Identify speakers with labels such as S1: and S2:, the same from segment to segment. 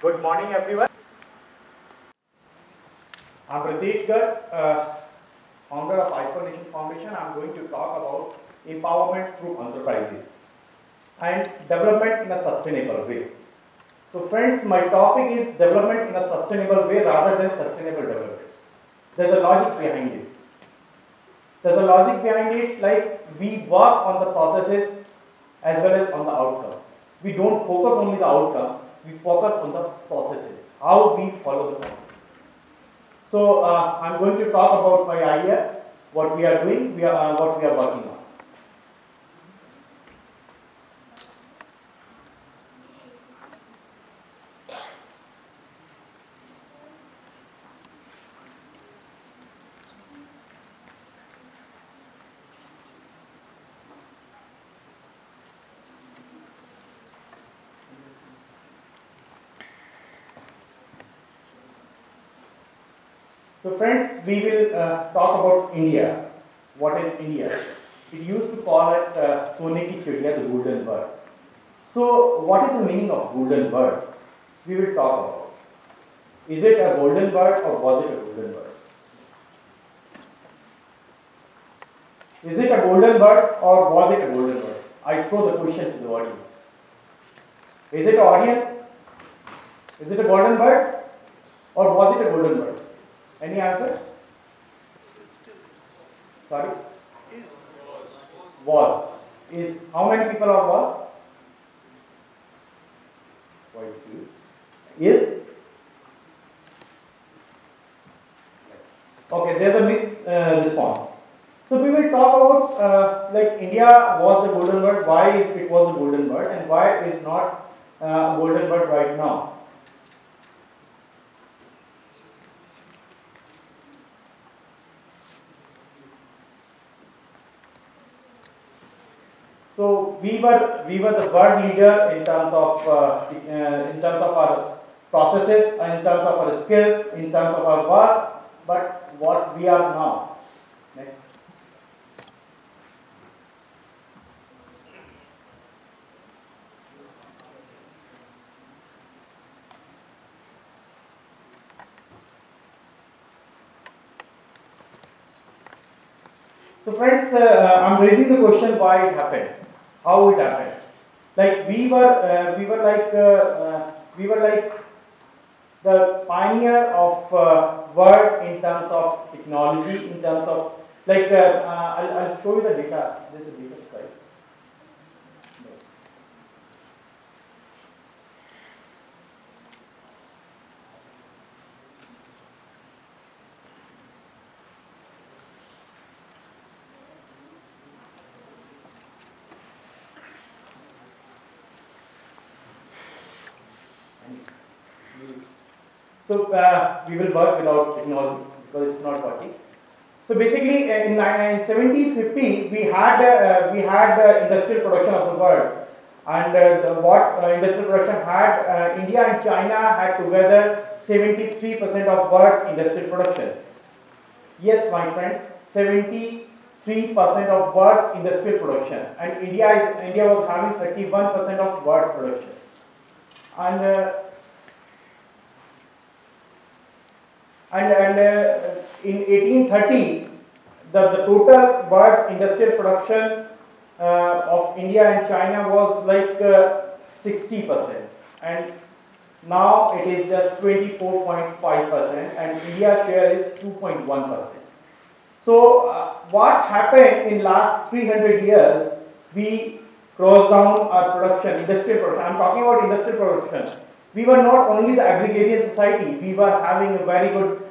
S1: Good morning, everyone. I'm Ritesh Garg, founder of iFoundation Foundation. I'm going to talk about empowerment through enterprises and development in a sustainable way. So, friends, my topic is development in a sustainable way rather than sustainable development. There's a logic behind it. There's a logic behind it, like we work on the processes as well as on the outcome. We don't focus only the outcome, we focus on the processes, how we follow the processes. So I'm going to talk about my idea, what we are doing, what we are working on. So friends, we will talk about India. What is India? It used to call it Sone ki Chidiya, the golden bird. So what is the meaning of golden bird? We will talk about. Is it a golden bird or was it a golden bird? Is it a golden bird or was it a golden bird? I throw the question to the audience. Is it an audience? Is it a golden bird or was it a golden bird? Any answer? Sorry? Was. Is how many people are was? Quite few. Is? Okay, there's a mixed response. So we will talk about like India was a golden bird, why it was a golden bird and why it is not a golden bird right now. So we were the world leader in terms of our processes, in terms of our skills, in terms of our work. But what we are now? Next. So friends, I'm raising the question why it happened, how it happened. Like we were like the pioneer of world in terms of technology, in terms of like I'll show you the data. There's a data slide. So we will work without technology because it's not working. So basically, in 1750 we had industrial production of the world, and industrial production had India and China had together 73% of world's industrial production. Yes, my friends, 73% of world's industrial production, and India was having 31% of world's production, and in 1830, the total world's industrial production of India and China was like 60%, and now it is just 24.5%, and India's share is 2.1%. So what happened in last 300 years? We closed down our production, industrial production. I'm talking about industrial production. We were not only the agrarian society, we were having a very good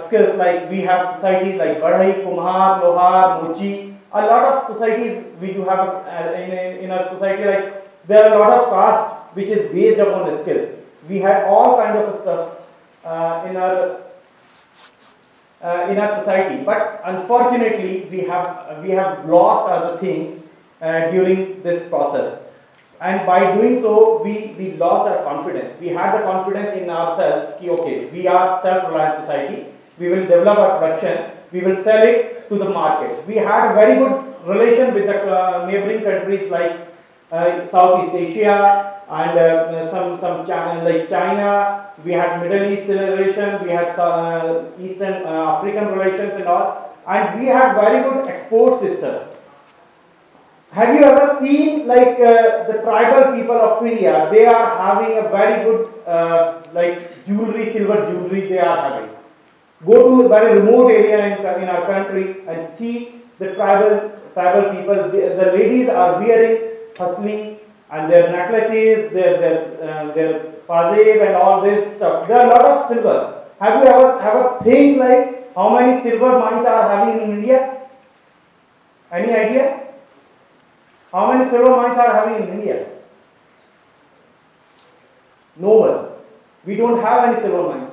S1: skills, like we have societies like Badhai, Kumhar, Lohar, Mochi. A lot of societies we do have in our society, like there are a lot of caste which is based upon the skills. We had all kind of stuff in our society, but unfortunately we have lost other things during this process. And by doing so, we lost our confidence. We had the confidence in ourselves, okay, we are self-reliant society, we will develop our production, we will sell it to the market. We had a very good relation with the neighboring countries like Southeast Asia, and some like China. We had Middle East relations, we had Eastern African relations and all, and we had very good export system. Have you ever seen like the tribal people of India? They are having a very good like jewelry, silver jewelry they are having. Go to a very remote area in our country and see the tribal people. The ladies are wearing hasli and their necklaces, their pajeeb and all this stuff. There are a lot of silver. Have you ever think like how many silver mines are having in India? Any idea? How many silver mines are having in India? No one. We don't have any silver mines.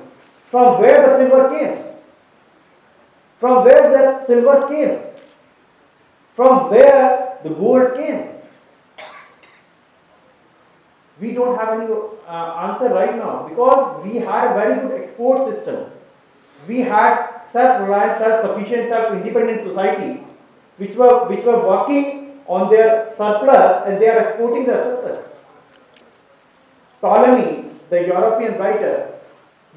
S1: From where the silver came? From where the silver came? From where the gold came? We don't have any answer right now because we had a very good export system. We had self-reliant, self-sufficient, self-independent society which were working on their surplus and they are exporting their surplus. Ptolemy, the European writer,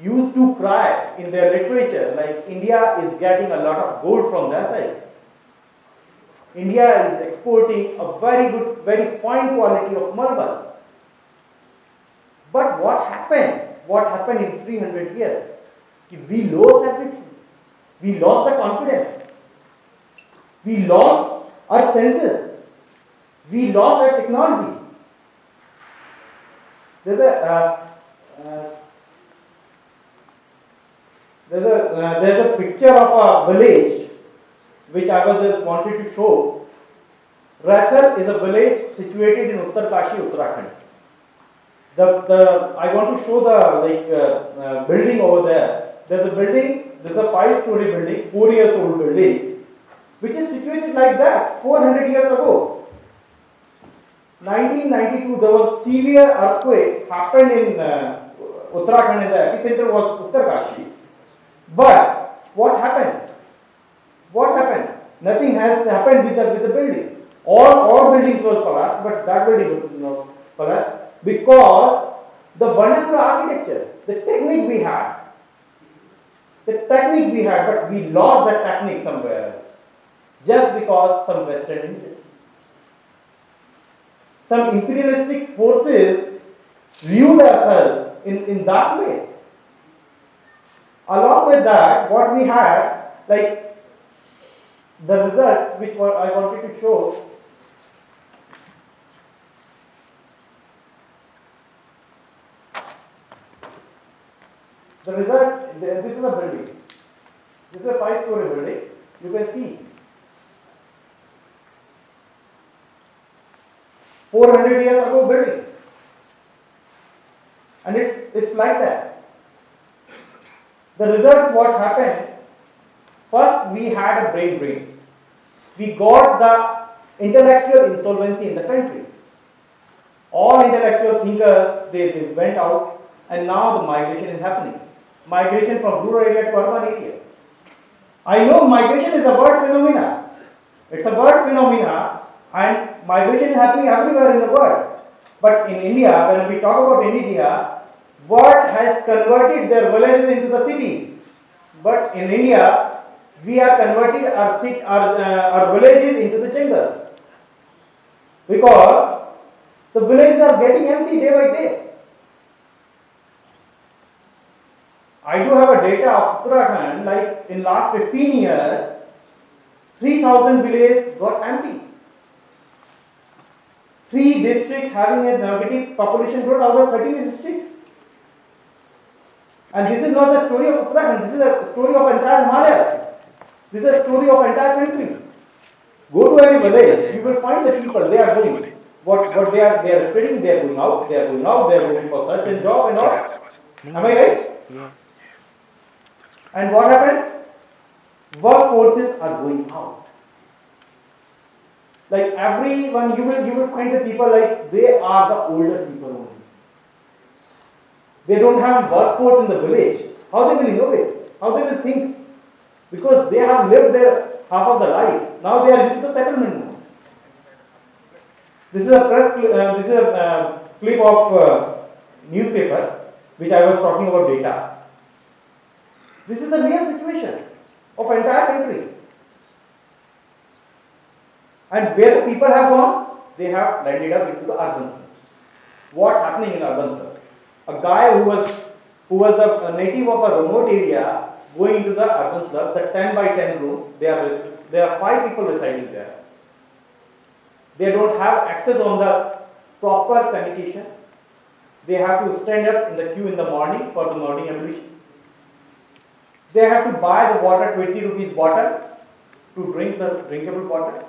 S1: used to cry in their literature like India is getting a lot of gold from their side. India is exporting a very good, very fine quality of marble. But what happened? What happened in 300 years? We lost everything. We lost the confidence. We lost our senses. We lost our technology. There's a picture of a village which I was just wanted to show. Rathal is a village situated in Uttarkashi, Uttarakhand. I want to show the building over there. There's a building. There's a 5-story building, 4 years old building, which is situated like that 400 years ago. 1992, there was severe earthquake happened in Uttarakhand, and the epicenter was Uttarkashi. But what happened? What happened? Nothing has happened with the building. All buildings were collapsed, but that building was not collapsed because the vernacular architecture, the technique we had, but we lost that technique somewhere else just because some Western interests. Some imperialistic forces view themselves in that way. Along with that, what we had, like the result which I wanted to show, the result, this is a building. This is a 5-story building. You can see 400 years ago building, and it's like that. The results, what happened? First, we had a brain drain. We got the intellectual insolvency in the country. All intellectual thinkers, they went out, and now the migration is happening. Migration from rural area to urban area. I know migration is a world phenomena. It's a world phenomena, and migration is happening everywhere in the world. But in India, when we talk about India, world has converted their villages into the cities. But in India, we are converting our villages into the jungles. Because the villages are getting empty day by day. I do have a data of Uttarakhand, like in last 15 years, 3,000 villages got empty. 3 districts having a negative population growth out of 30 districts. And this is not the story of Uttarakhand, this is a story of entire Himalayas. This is a story of entire country. Go to any village, you will find the people, they are doing what they are studying, they are going out, they are going for search and job and all. Am I right? Yeah. And what happened? Workforces are going out. Like everyone, you will find the people like they are the older people only. They don't have workforce in the village. How they will innovate? How they will think? Because they have lived there half of the life. Now they are into the settlement mode. This is a this is a clip of newspaper which I was talking about data. This is the real situation of entire country. And where the people have gone, they have landed up into the urban slums. What's happening in urban slums? A guy who was a native of a remote area going into the urban slum, the 10 by 10 room, there are 5 people residing there. They don't have access on the proper sanitation. They have to stand up in the queue in the morning for the morning ablution. They have to buy the water, 20 rupees bottle to drink the drinkable water.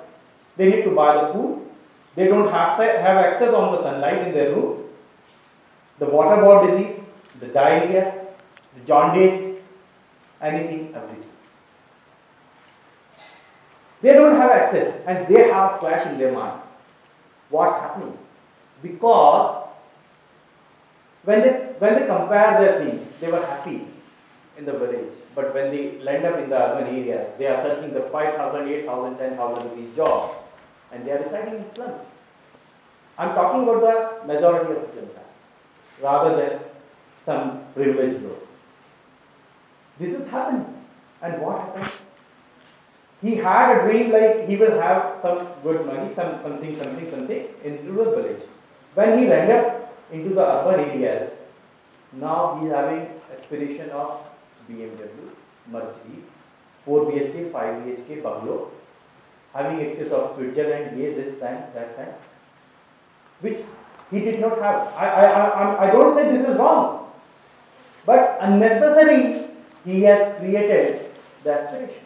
S1: They need to buy the food. They don't have access on the sunlight in their rooms. The waterborne disease, the diarrhea, the jaundice, anything, everything. They don't have access and they have clash in their mind. What's happening? Because when they compare their things, they were happy in the village. But when they land up in the urban area, they are searching the 5,000, 8,000, 10,000 rupees job and they are residing in slums. I'm talking about the majority of the Janata rather than some privileged group. This is happening. And what happened? He had a dream like he will have some good money, something into the village. When he landed up into the urban areas, now he is having aspiration of BMW, Mercedes, 4 BHK, 5 BHK, bungalow, having access of Switzerland, this time, that time, which he did not have. I don't say this is wrong, but unnecessarily he has created the aspiration,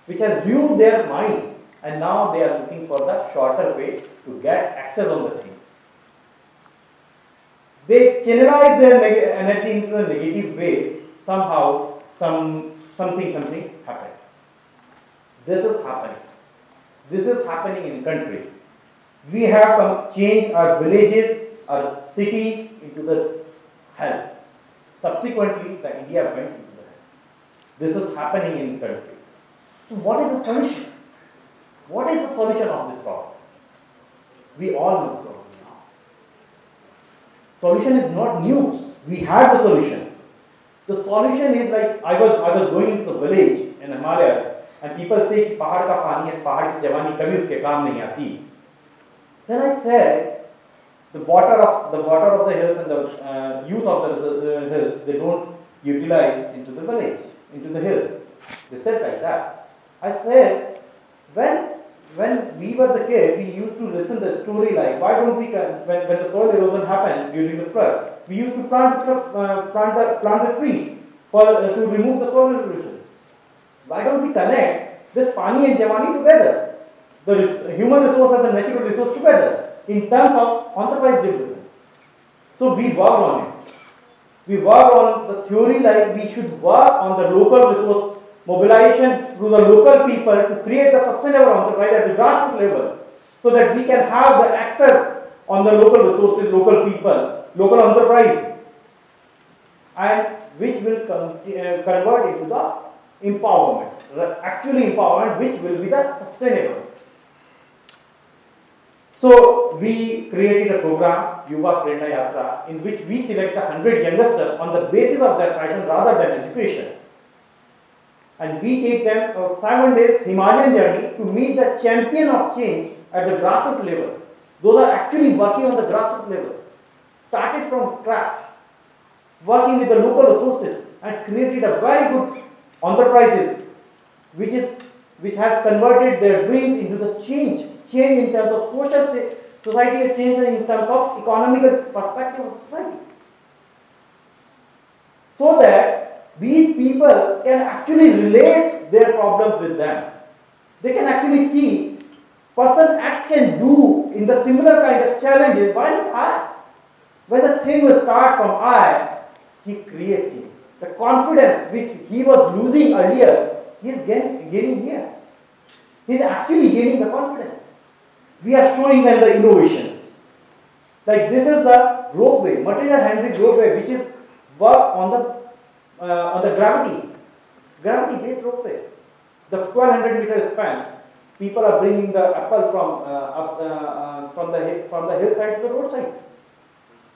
S1: which has ruined their mind, and now they are looking for the shorter way to get access on the things. They channelize their energy into a negative way. Somehow, something happened. This is happening. This is happening in country. We have changed our villages, our cities into the hell. Subsequently, the India went into the hell. This is happening in country. So what is the solution? What is the solution of this problem? We all know the problem now. Solution is not new. We have the solution. The solution is like I was going into the village in Himalayas and people say pahad ka pani and pahad ki jawani kabhi uske kaam nahi aati. Then I said the water of the hills and the youth of the hills, they don't utilize into the village, into the hills. They said like that. I said when we were the kids, we used to listen the story like why don't we when the soil erosion happened during the flood, we used to plant the trees to remove the soil erosion. Why don't we connect this pani and jawani together, the human resource and the natural resource together in terms of enterprise development? So we worked on it. We worked on the theory like we should work on the local resource mobilization through the local people to create a sustainable enterprise at the grassroots level so that we can have the access on the local resources, local people, local enterprise, and which will convert into the empowerment, actually empowerment which will be the sustainable. So we created a program, Yuva, Prerna, Yatra, in which we select the 100 youngsters on the basis of their passion rather than education. And we take them a 7 days Himalayan journey to meet the champion of change at the grassroots level. Those are actually working on the grassroots level. Started from scratch, working with the local resources and created a very good enterprises which has converted their dreams into the change in terms of social society, change in terms of economical perspective of society. So that these people can actually relate their problems with them. They can actually see person X can do in the similar kind of challenges, why not I? When the thing will start from I, he creates things. The confidence which he was losing earlier, he is gaining here. He is actually gaining the confidence. We are showing them the innovation. Like this is the ropeway, material handling ropeway, which is work on the gravity-based ropeway. The 1200 meter span People are bringing the apple from the hillside to the roadside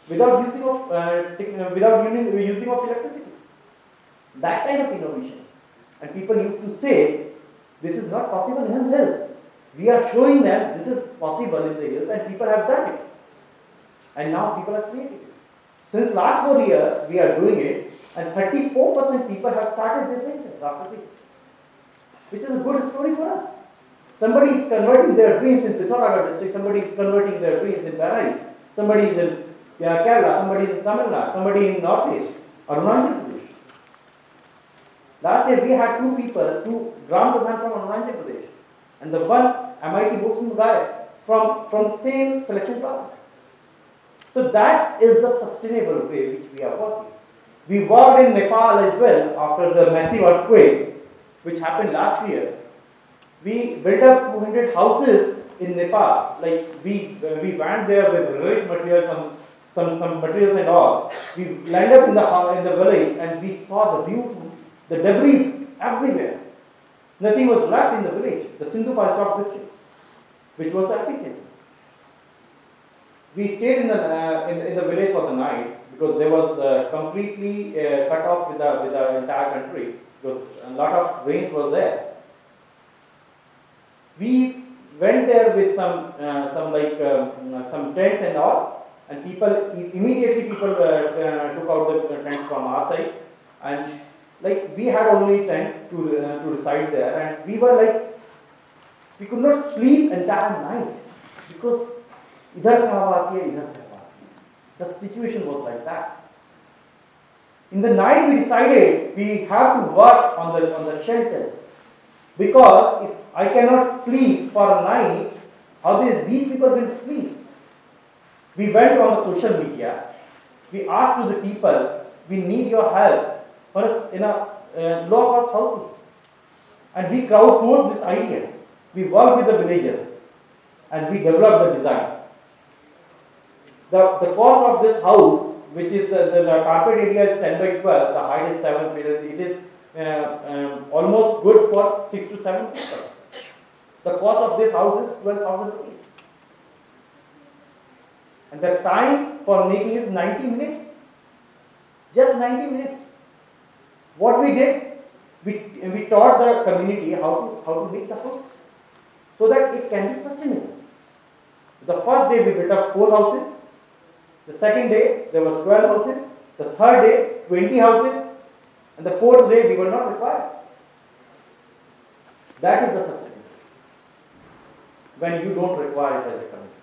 S1: without using of electricity. That kind of innovations. And people used to say, this is not possible in the hills. We are showing them this is possible in the hills, and people have done it. And now people are creating it. Since last 4 years, we are doing it, and 34% people have started their ventures after this, which is a good story for us. Somebody is converting their dreams in Pithoragarh district, somebody is converting their dreams in Banaras, somebody is in Kerala, somebody is in Tamil Nadu, somebody in Northeast, Arunachal Pradesh. Last year we had 2 people, 2 Gram Pradhan from Arunachal Pradesh, and the one MIT Boston guy from the same selection process. So that is the sustainable way which we are working. We worked in Nepal as well after the massive earthquake which happened last year. We built up 200 houses in Nepal. Like we went there with relief materials, some materials and all. We landed up in the village and we saw the views, the debris everywhere. Nothing was left in the village, the Sindhu Palchok district, which was the epicenter. We stayed in the village for the night because there was completely cut off with the entire country because a lot of rains was there. We went there with some tents and all, and immediately people took out the tents from our side, and like we had only tent to reside there, and we were like, we could not sleep entire night because idhar se hawa aati hai, idhar se hawa aati hai. The situation was like that. In the night we decided we have to work on the shelters, because if I cannot sleep for a night, how these people will sleep? We went on the social media, we asked to the people, we need your help for us in a low cost housing, and we crowdsourced this idea. We worked with the villagers and we developed the design. The cost of this house, which is the carpet area is 10 by 12, the height is 7 feet, it is almost good for 6 to 7 people. The cost of this house is 12,000 rupees. And the time for making is 90 minutes. Just 90 minutes. What we did, we taught the community how to make the house so that it can be sustainable. The first day we built up 4 houses. The second day there were 12 houses. The third day 20 houses. And the fourth day we were not required. That is the sustainability. When you don't require it as a community.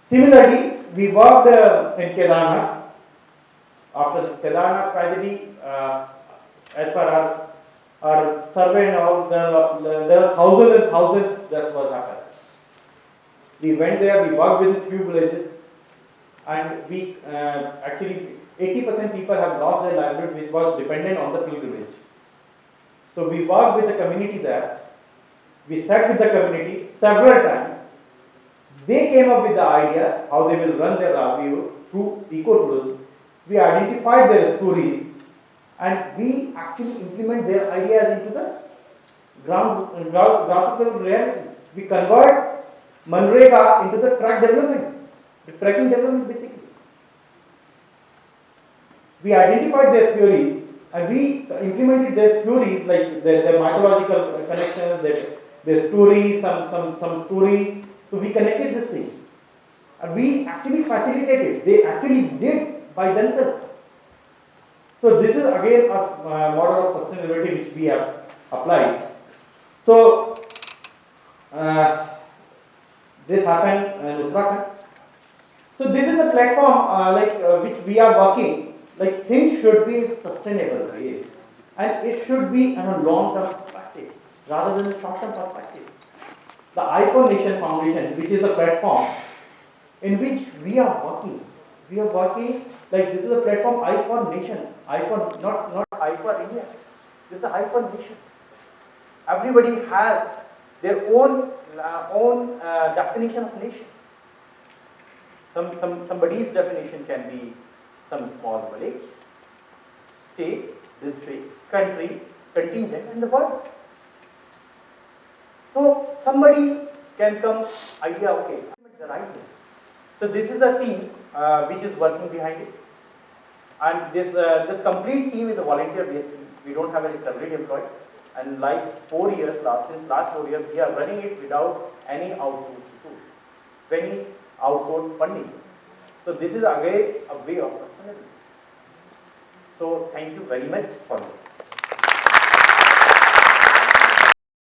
S1: Similarly, we worked in Kedarnath. After this Kedarnath tragedy, as per our survey and all, there are thousands and thousands that was happened. We went there, we worked with a few villages, and we actually 80% people have lost their livelihood, which was dependent on the pilgrimage. So we worked with the community there. We sat with the community several times. They came up with the idea how they will run their livelihood through ecotourism. We identified their stories and we actually implement their ideas into the grassroots reality. We convert Manrega into the truck development, the trekking development basically. We identified their theories and we implemented their theories, like their mythological connections, their stories, some stories. So we connected this thing. And we actually facilitated. They actually did by themselves. So this is again a model of sustainability which we have applied. So this happened in Uttarakhand. So this is a platform which we are working. Like things should be sustainable, right? And it should be on a long-term perspective rather than a short-term perspective. The iPhone Nation Foundation, which is a platform in which we are working. We are working like this is a platform iPhone Nation. iPhone, not iPhone India. This is the iPhone Nation. Everybody has their own definition of nation. Somebody's definition can be some small village, state, district, country, contingent, and the world.
S2: So somebody can come idea, okay, the right place. So this is a team which is working behind it, and this complete team is a volunteer based team. We don't have any salaried employee, and like 4 years since last 4 years we are running it without any outsourced resource, any outsourced funding. So this is again a way of sustainability. So thank you very much for this.